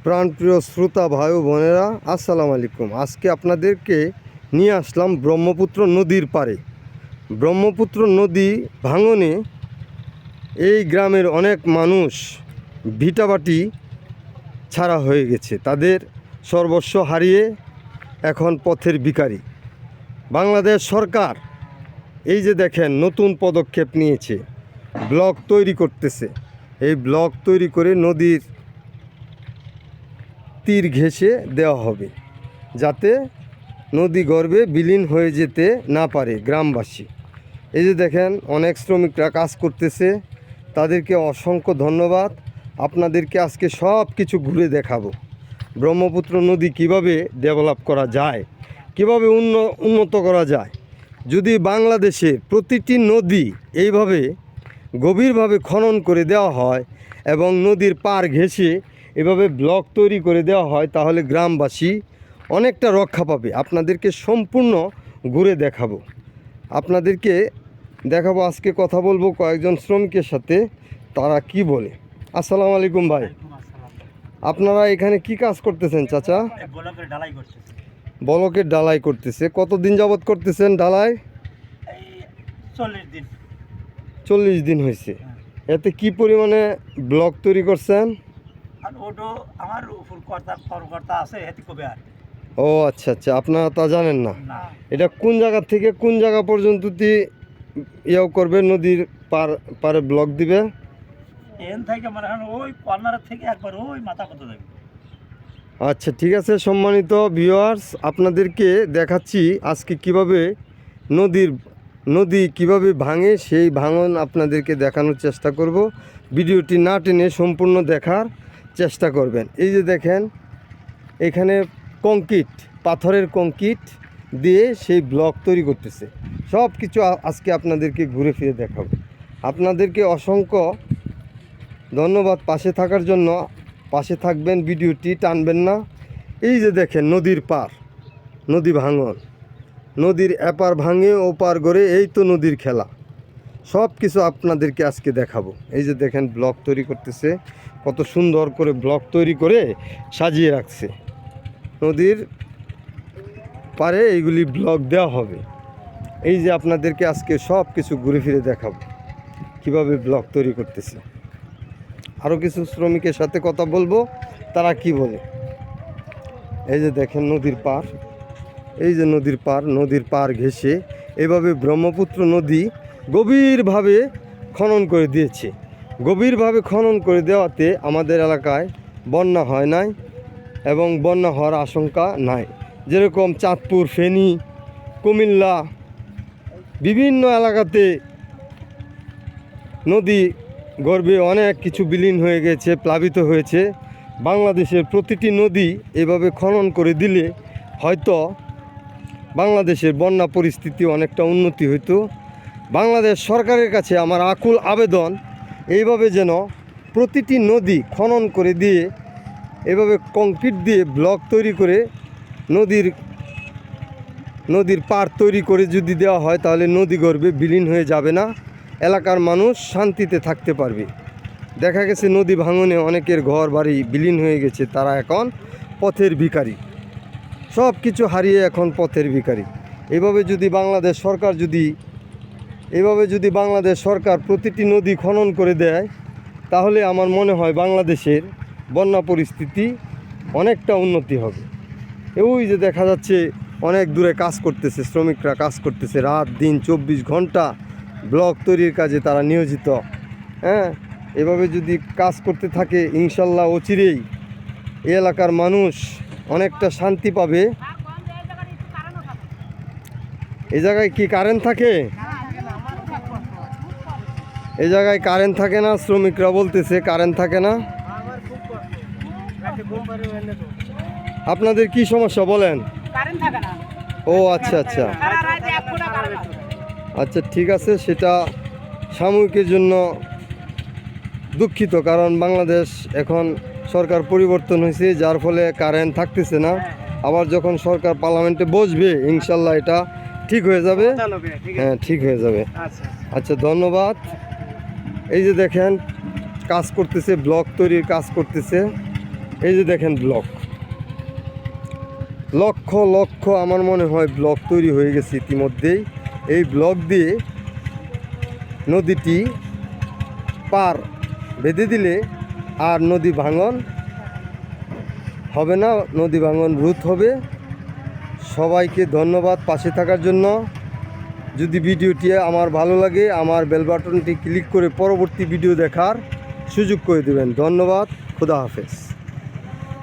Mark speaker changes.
Speaker 1: প্রাণপ্রিয় শ্রোতা ভাই ও বোনেরা, আসসালামু আলাইকুম। আজকে আপনাদেরকে নিয়ে আসলাম ব্রহ্মপুত্র নদীর পাড়ে। ব্রহ্মপুত্র নদী ভাঙনে এই গ্রামের অনেক মানুষ ভিটাবাটি ছাড়া হয়ে গেছে, তাদের সর্বস্ব হারিয়ে এখন পথের ভিখারি। বাংলাদেশ সরকার এই যে দেখেন নতুন পদক্ষেপ নিয়েছে, ব্লক তৈরি করতেছে। এই ব্লক তৈরি করে নদীর তীর ঘেঁষে দেওয়া হবে, যাতে নদী গর্ভে বিলীন হয়ে যেতে না পারে গ্রামবাসী। এই যে দেখেন অনেক শ্রমিকরা কাজ করতেছে, তাদেরকে অসংখ্য ধন্যবাদ। আপনাদেরকে আজকে সব কিছু ঘুরে দেখাবো, ব্রহ্মপুত্র নদী কিভাবে ডেভেলপ করা যায়, কিভাবে উন্নত করা যায়। যদি বাংলাদেশে প্রতিটি নদী এইভাবে গভীরভাবে খনন করে দেওয়া হয় এবং নদীর পাড় ঘেঁষে এভাবে ব্লক তৈরি করে দেওয়া হয়, তাহলে গ্রামবাসী অনেকটা রক্ষা পাবে। আপনাদেরকে সম্পূর্ণ ঘুরে দেখাবো, আজকে কথা বলবো কয়েকজন শ্রমিকের সাথে, তারা কি বলে। আসসালামু আলাইকুম ভাই, আপনারা এখানে কি কাজ করতেছেন চাচা? ব্লকের ঢালাই করতেছে। কতদিন যাবত করতেছেন ঢালাই? 40 দিন হয়েছে। এতে কি পরিমাণে ব্লক তৈরি করছেন? ও আচ্ছা আচ্ছা, আপনারা তা জানেন না। এটা কোন জায়গা থেকে কোন জায়গা পর্যন্ত ইয়েও করবে, নদীর পারে ব্লক দিবে? আচ্ছা ঠিক আছে। সম্মানিত ভিউয়ার্স, আপনাদেরকে দেখাচ্ছি আজকে কিভাবে নদী কিভাবে ভাঙে, সেই ভাঙন আপনাদেরকে দেখানোর চেষ্টা করব। ভিডিওটি না টেনে সম্পূর্ণ দেখার চেষ্টা করবেন। এই যে দেখেন এখানে পাথরের কংক্রিট দিয়ে সেই ব্লক তৈরি করতেছে। সব কিছু আজকে আপনাদেরকে ঘুরে ফিরে দেখাবো। আপনাদেরকে অসংখ্য ধন্যবাদ পাশে থাকার জন্য। পাশে থাকবেন, ভিডিওটি টানবেন না। এই যে দেখেন নদীর পার, নদী ভাঙন, নদীর এপার ভাঙে ওপার গড়ে, এই তো নদীর খেলা। সব কিছু আপনাদেরকে আজকে দেখাবো। এই যে দেখেন ব্লক তৈরি করতেছে, কত সুন্দর করে ব্লক তৈরি করে সাজিয়ে রাখছে। নদীর পারে এইগুলি ব্লক দেওয়া হবে। এই যে আপনাদেরকে আজকে সব কিছু ঘুরে ফিরে দেখাবো কিভাবে ব্লক তৈরি করতেছে। আরও কিছু শ্রমিকের সাথে কথা বলবো, তারা কি বলে। এই যে দেখেন নদীর পার, এই যে নদীর পার ঘেঁষে এভাবে ব্রহ্মপুত্র নদী গভীরভাবে খনন করে দিয়েছে। গভীরভাবে খনন করে দেওয়াতে আমাদের এলাকায় বন্যা হয় নাই এবং বন্যা হওয়ার আশঙ্কা নাই। যেরকম চাঁদপুর, ফেনী, কুমিল্লা, বিভিন্ন এলাকাতে নদী গর্ভে অনেক কিছু বিলীন হয়ে গেছে, প্লাবিত হয়েছে। বাংলাদেশের প্রতিটি নদী এভাবে খনন করে দিলে হয়তো বাংলাদেশের বন্যা পরিস্থিতি অনেকটা উন্নতি হইতো। বাংলাদেশ সরকারের কাছে আমার আকুল আবেদন, এইভাবে যেন প্রতিটি নদী খনন করে দিয়ে এভাবে কংক্রিট দিয়ে ব্লক তৈরি করে নদীর পাড় তৈরি করে যদি দেওয়া হয়, তাহলে নদী গর্ভে বিলীন হয়ে যাবে না, এলাকার মানুষ শান্তিতে থাকতে পারবে। দেখা গেছে নদী ভাঙনে অনেকের ঘর বাড়ি বিলীন হয়ে গেছে, তারা এখন পথের ভিখারি, সব কিছু হারিয়ে এখন পথের ভিখারি। এভাবে যদি বাংলাদেশ সরকার প্রতিটি নদী খনন করে দেয়, তাহলে আমার মনে হয় বাংলাদেশের বন্যা পরিস্থিতি অনেকটা উন্নতি হবে। ওই যে দেখা যাচ্ছে অনেক দূরে কাজ করতেছে, শ্রমিকরা কাজ করতেছে রাত দিন 24 ঘন্টা ব্লক তৈরির কাজে তারা নিয়োজিত। এভাবে যদি কাজ করতে থাকে, ইনশাল্লাহ অচিরেই এই এলাকার মানুষ অনেকটা শান্তি পাবে। এই জায়গায় কি কারেন্ট থাকে? এই জায়গায় কারেন্ট থাকে না, শ্রমিকরা বলতেছে কারেন্ট থাকে না। আপনাদের কি সমস্যা বলেন? ও আচ্ছা আচ্ছা আচ্ছা, ঠিক আছে। সেটা সাময়িকের জন্য দুঃখিত, কারণ বাংলাদেশ এখন সরকার পরিবর্তন হয়েছে, যার ফলে কারেন্ট থাকতেছে না। আবার যখন সরকার পার্লামেন্টে বসবে, ইনশাল্লাহ এটা ঠিক হয়ে যাবে। হ্যাঁ, ঠিক হয়ে যাবে। আচ্ছা, ধন্যবাদ। এই যে দেখেন কাজ করতেছে, ব্লক তৈরির কাজ করতেছে। এই যে দেখেন ব্লক, লক্ষ লক্ষ আমার মনে হয় ব্লক তৈরি হয়ে গেছে ইতিমধ্যেই। এই ব্লক দিয়ে নদীটি পার বেঁধে দিলে আর নদী ভাঙন হবে না, নদী ভাঙন রোধ হবে। সবাইকে ধন্যবাদ পাশে থাকার জন্য। যদি ভিডিওটি আমার ভালো লাগে আমার বেল বাটনটি ক্লিক করে পরবর্তী ভিডিও দেখার সুযোগ করে দেবেন। ধন্যবাদ, খুদা হাফেজ।